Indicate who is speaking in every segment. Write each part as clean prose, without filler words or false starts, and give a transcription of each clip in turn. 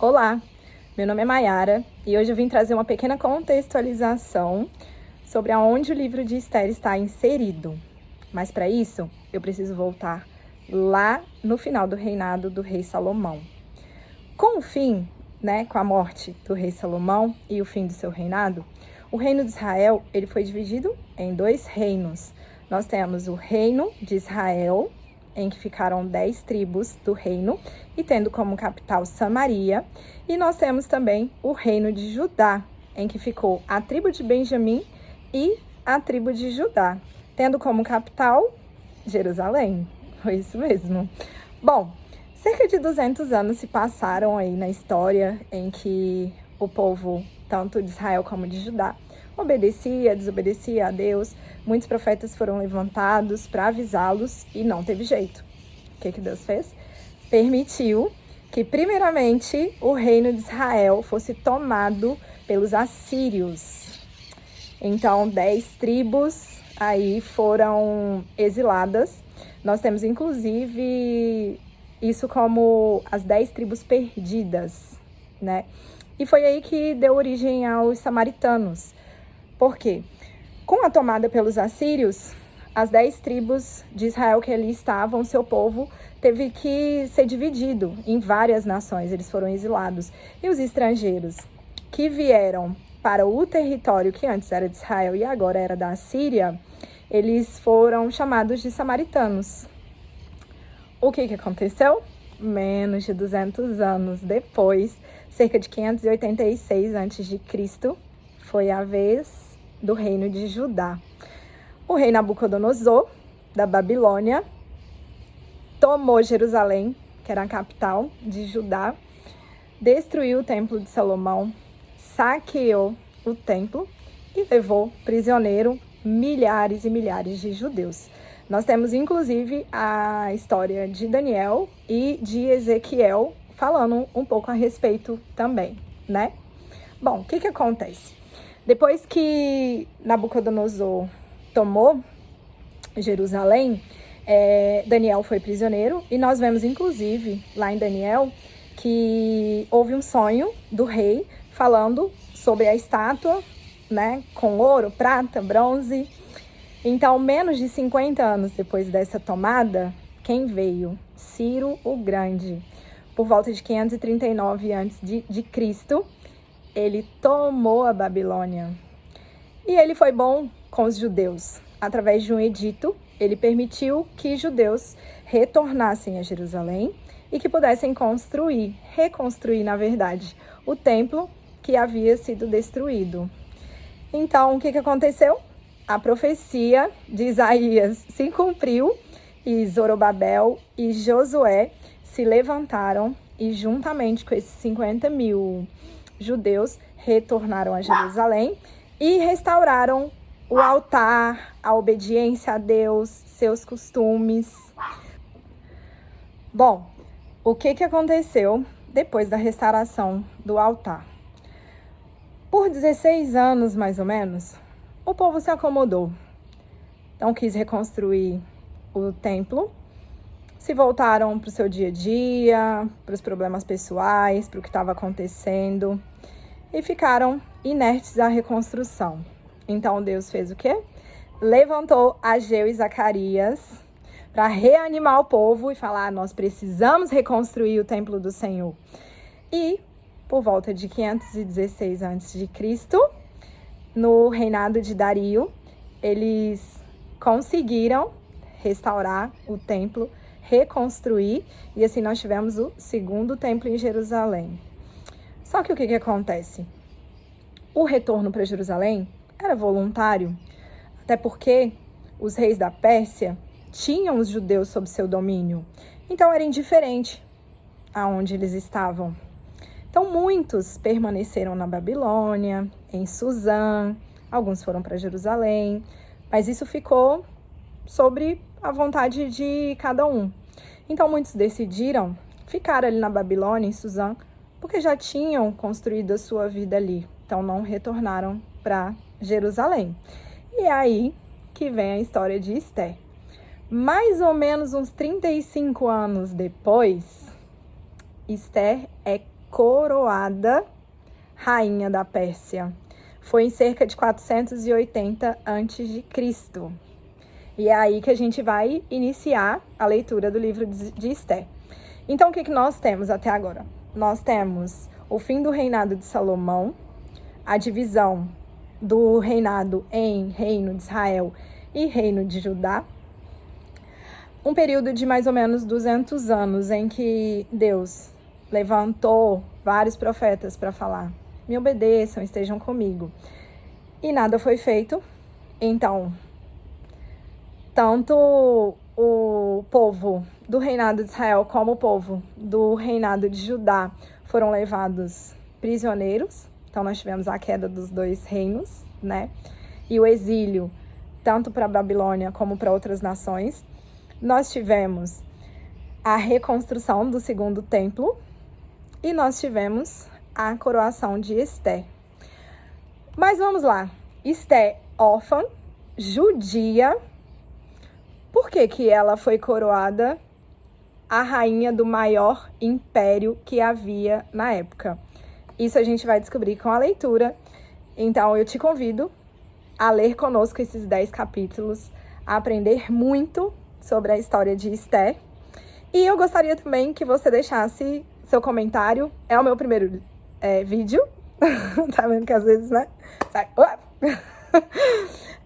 Speaker 1: Olá, meu nome é Mayara e hoje eu vim trazer uma pequena contextualização sobre aonde o livro de Esther está inserido. Mas para isso, eu preciso voltar lá no final do reinado do rei Salomão. Com o fim, com a morte do rei Salomão e o fim do seu reinado, o reino de Israel ele foi dividido em dois reinos. Nós temos o reino de Israel, em que ficaram 10 tribos do reino, e tendo como capital Samaria. E nós temos também o reino de Judá, em que ficou a tribo de Benjamim e a tribo de Judá, tendo como capital Jerusalém. Foi isso mesmo. Bom, cerca de 200 anos se passaram aí na história em que o povo, tanto de Israel como de Judá, obedecia, desobedecia a Deus. Muitos profetas foram levantados para avisá-los e não teve jeito. O que Deus fez? Permitiu que, primeiramente, o reino de Israel fosse tomado pelos assírios. Então, 10 tribos aí foram exiladas. Nós temos, inclusive, isso como as 10 tribos perdidas, né? E foi aí que deu origem aos samaritanos. Por quê? Com a tomada pelos assírios, as 10 tribos de Israel que ali estavam, seu povo teve que ser dividido em várias nações, eles foram exilados. E os estrangeiros que vieram para o território que antes era de Israel e agora era da Assíria, eles foram chamados de samaritanos. O que aconteceu? Menos de 200 anos depois, cerca de 586 a.C., foi a vez do reino de Judá. O rei Nabucodonosor, da Babilônia, tomou Jerusalém, que era a capital de Judá, destruiu o templo de Salomão, saqueou o templo e levou prisioneiro milhares e milhares de judeus. Nós temos, inclusive, a história de Daniel e de Ezequiel falando um pouco a respeito também, né? Bom, o que acontece? Depois que Nabucodonosor tomou Jerusalém, Daniel foi prisioneiro, e nós vemos, inclusive, lá em Daniel, que houve um sonho do rei falando sobre a estátua, né, com ouro, prata, bronze. Então, menos de 50 anos depois dessa tomada, quem veio? Ciro o Grande. Por volta de 539 a.C., ele tomou a Babilônia. E ele foi bom com os judeus. Através de um edito, ele permitiu que judeus retornassem a Jerusalém e que pudessem reconstruir, na verdade, o templo que havia sido destruído. Então, o que aconteceu? A profecia de Isaías se cumpriu e Zorobabel e Josué se levantaram e, juntamente com esses 50 mil judeus, retornaram a Jerusalém e restauraram o altar, a obediência a Deus, seus costumes. Bom, o que aconteceu depois da restauração do altar? Por 16 anos, mais ou menos, o povo se acomodou. Então, quis reconstruir o templo, se voltaram para o seu dia a dia, para os problemas pessoais, para o que estava acontecendo, e ficaram inertes à reconstrução. Então, Deus fez o quê? Levantou Ageu e Zacarias para reanimar o povo e falar: nós precisamos reconstruir o templo do Senhor. E, por volta de 516 a.C., no reinado de Dario, eles conseguiram restaurar o templo, reconstruir, e assim nós tivemos o segundo templo em Jerusalém. Só que o que acontece? O retorno para Jerusalém era voluntário, até porque os reis da Pérsia tinham os judeus sob seu domínio, então era indiferente aonde eles estavam. Então muitos permaneceram na Babilônia, em Suzã, alguns foram para Jerusalém, mas isso ficou sobre a vontade de cada um. Então muitos decidiram ficar ali na Babilônia, em Suzã, porque já tinham construído a sua vida ali. Então não retornaram para Jerusalém. E é aí que vem a história de Esther. Mais ou menos uns 35 anos depois, Esther é coroada rainha da Pérsia. Foi em cerca de 480 a.C. E é aí que a gente vai iniciar a leitura do livro de Esther. Então, o que nós temos até agora? Nós temos o fim do reinado de Salomão, a divisão do reinado em Reino de Israel e Reino de Judá, um período de mais ou menos 200 anos em que Deus levantou vários profetas para falar: me obedeçam, estejam comigo. E nada foi feito. Então, tanto o povo do reinado de Israel como o povo do reinado de Judá foram levados prisioneiros. Então, nós tivemos a queda dos dois reinos, né? E o exílio, tanto para a Babilônia como para outras nações. Nós tivemos a reconstrução do segundo templo e nós tivemos a coroação de Esther. Mas vamos lá. Esther, órfã, judia. Por que ela foi coroada a rainha do maior império que havia na época? Isso a gente vai descobrir com a leitura. Então, eu te convido a ler conosco esses 10 capítulos, a aprender muito sobre a história de Esther. E eu gostaria também que você deixasse seu comentário. É o meu primeiro vídeo. Tá vendo que às vezes, né? Sai.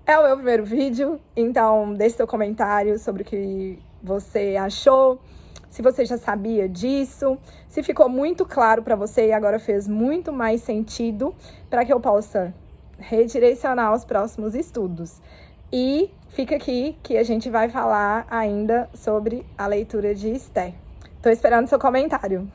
Speaker 1: É o meu primeiro vídeo, então deixe seu comentário sobre o que você achou, se você já sabia disso, se ficou muito claro para você e agora fez muito mais sentido para que eu possa redirecionar os próximos estudos. E fica aqui que a gente vai falar ainda sobre a leitura de Esther. Tô esperando seu comentário.